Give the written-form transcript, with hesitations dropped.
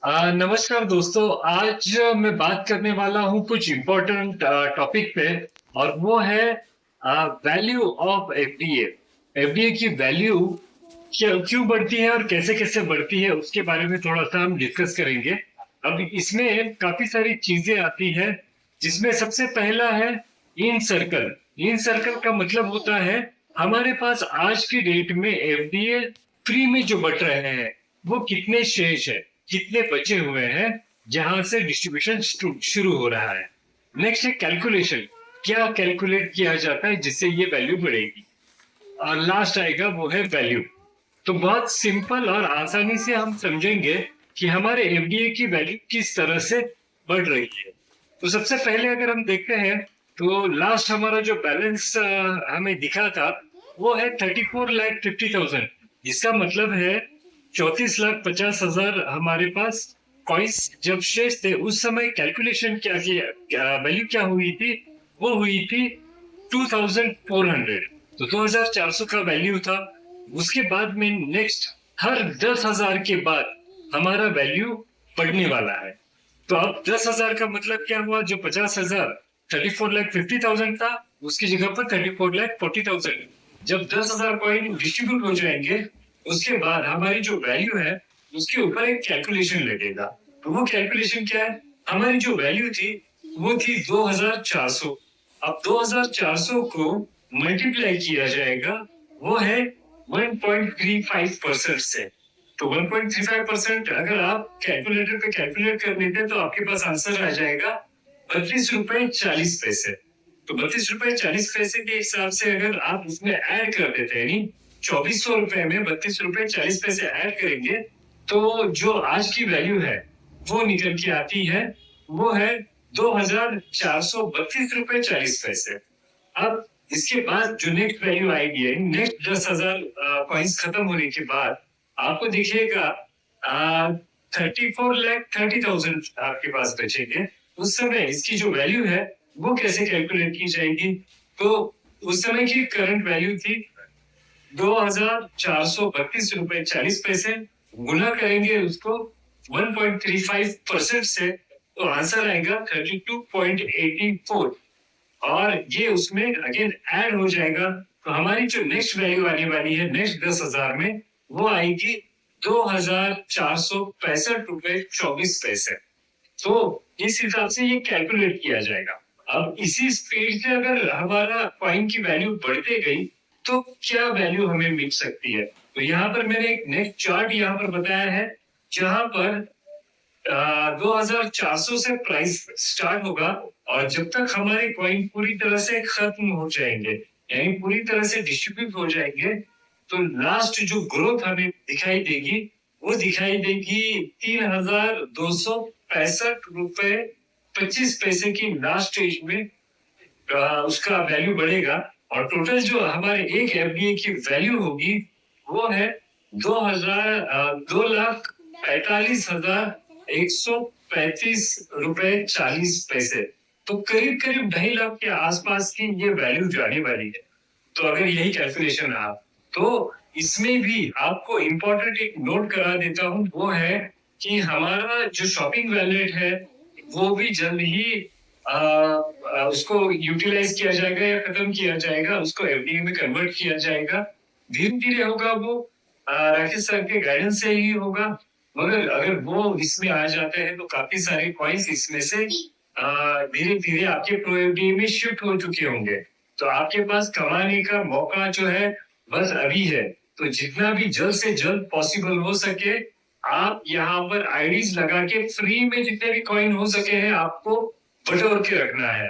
नमस्कार दोस्तों। आज मैं बात करने वाला हूँ कुछ इम्पोर्टेंट टॉपिक पे, और वो है वैल्यू ऑफ एफडीए। एफडीए की वैल्यू क्यों बढ़ती है और कैसे कैसे बढ़ती है, उसके बारे में थोड़ा सा हम डिस्कस करेंगे। अब इसमें काफी सारी चीजें आती है, जिसमें सबसे पहला है इन सर्कल। इन सर्कल का मतलब होता है हमारे पास आज की डेट में एफडीए फ्री में जो बट रहे हैं वो कितने शेष है, कितने बचे हुए हैं, जहां से डिस्ट्रीब्यूशन शुरू हो रहा है। नेक्स्ट है कैलकुलेशन, क्या कैलकुलेट किया जाता है जिससे ये वैल्यू बढ़ेगी। और लास्ट आएगा वो है वैल्यू। तो बहुत सिंपल और आसानी से हम समझेंगे कि हमारे एफडीए की वैल्यू किस तरह से बढ़ रही है। तो सबसे पहले अगर हम देखते हैं तो लास्ट हमारा जो बैलेंस हमें दिखा था वो है 34,50,000। इसका मतलब है 34,50,000 हमारे पास कॉइन्स जब शेष थे। उस समय कैलकुलेशन क्या वैल्यू क्या हुई थी, वो हुई थी 2,400। तो 2,400 का वैल्यू था। उसके बाद में नेक्स्ट हर 10,000 के बाद हमारा वैल्यू बढ़ने वाला है। तो अब 10,000 का मतलब क्या हुआ, जो 50,000 34,50,000 था उसकी जगह पर 34,40,000। जब 10,000 कॉइन डिस्ट्रीब्यूट हो जाएंगे उसके बाद हमारी जो वैल्यू है उसके ऊपर एक कैलकुलेशन लगेगा। तो वो कैलकुलेशन क्या है, हमारी जो वैल्यू थी वो थी 2,400। अब 2,400 को मल्टीप्लाई किया जाएगा, वो है 1.35% से। तो 1.35% अगर आप कैलकुलेटर पे कैलकुलेट कर लेते तो आपके पास आंसर आ जाएगा 32 रुपए 40 पैसे। तो 32 रुपए 40 पैसे के हिसाब से अगर आप उसमें ऐड कर देते हैं, यानी 2,400 में 32 रुपए 40 पैसे ऐड करेंगे, तो जो आज की वैल्यू है वो निकल के आती है, वो है 2,432 रुपए 40 पैसे। अब इसके बाद जो नेक्स्ट वैल्यू आएगी, नेक्स्ट 10,000 कॉइन्स खत्म होने के बाद आपको दिखेगा 34,30,000 आपके पास बचेंगे। उस समय इसकी जो वैल्यू है वो कैसे कैलकुलेट की जाएगी, तो उस समय की करंट वैल्यू थी 2,432 रुपए 40 पैसे। गुना करेंगे उसको 1.35% से, तो आंसर आएगा 32.84। और ये उसमें अगेन ऐड हो जाएगा, तो हमारी जो नेक्स्ट वैल्यू आने वाली है नेक्स्ट 10,000 में, वो आएगी 2,465 रुपए 24 पैसे। तो इस हिसाब से ये कैलकुलेट किया जाएगा। अब इसी स्पीड से अगर हमारा कॉइन की वैल्यू बढ़ते गई तो क्या वैल्यू हमें मिल सकती है। तो यहाँ पर मैंने एक नेक्स्ट चार्ट यहाँ पर बताया है, जहां पर 2,400 से प्राइस स्टार्ट होगा, और जब तक हमारे कॉइन पूरी तरह से खत्म हो जाएंगे, यानी पूरी तरह से डिस्ट्रीब्यूट हो जाएंगे, तो लास्ट जो ग्रोथ हमें दिखाई देगी वो दिखाई देगी 3,265 रुपए 25 पैसे की लास्ट स्टेज में उसका वैल्यू बढ़ेगा। और टोटल जो हमारे एक एफडीए की वैल्यू होगी वो है 2,45,135 रुपए 40 पैसे। तो करीब करीब 2.5 लाख के आसपास की ये वैल्यू जाने वाली है। तो अगर यही कैलकुलेशन रहा तो इसमें भी आपको इम्पोर्टेंट एक नोट करा देता हूँ, वो है कि हमारा जो शॉपिंग वैलेट है वो भी जल्द ही उसको यूटिलाइज किया जाएगा या खत्म किया जाएगा, उसको एफडीए में कन्वर्ट किया जाएगा। धीरे धीरे होगा वो, राकेश सर के गाइडेंस से ही होगा। मगर अगर वो इसमें आ जाते हैं तो काफी सारे कॉइन्स इसमें से धीरे धीरे आपके प्रो एफडीए में शिफ्ट हो चुके होंगे। तो आपके पास कमाने का मौका जो है बस अभी है। तो जितना भी जल्द से जल्द पॉसिबल हो सके आप यहाँ पर आईडीज लगा के फ्री में जितने भी कॉइन हो सके हैं आपको बटोर के रखना है।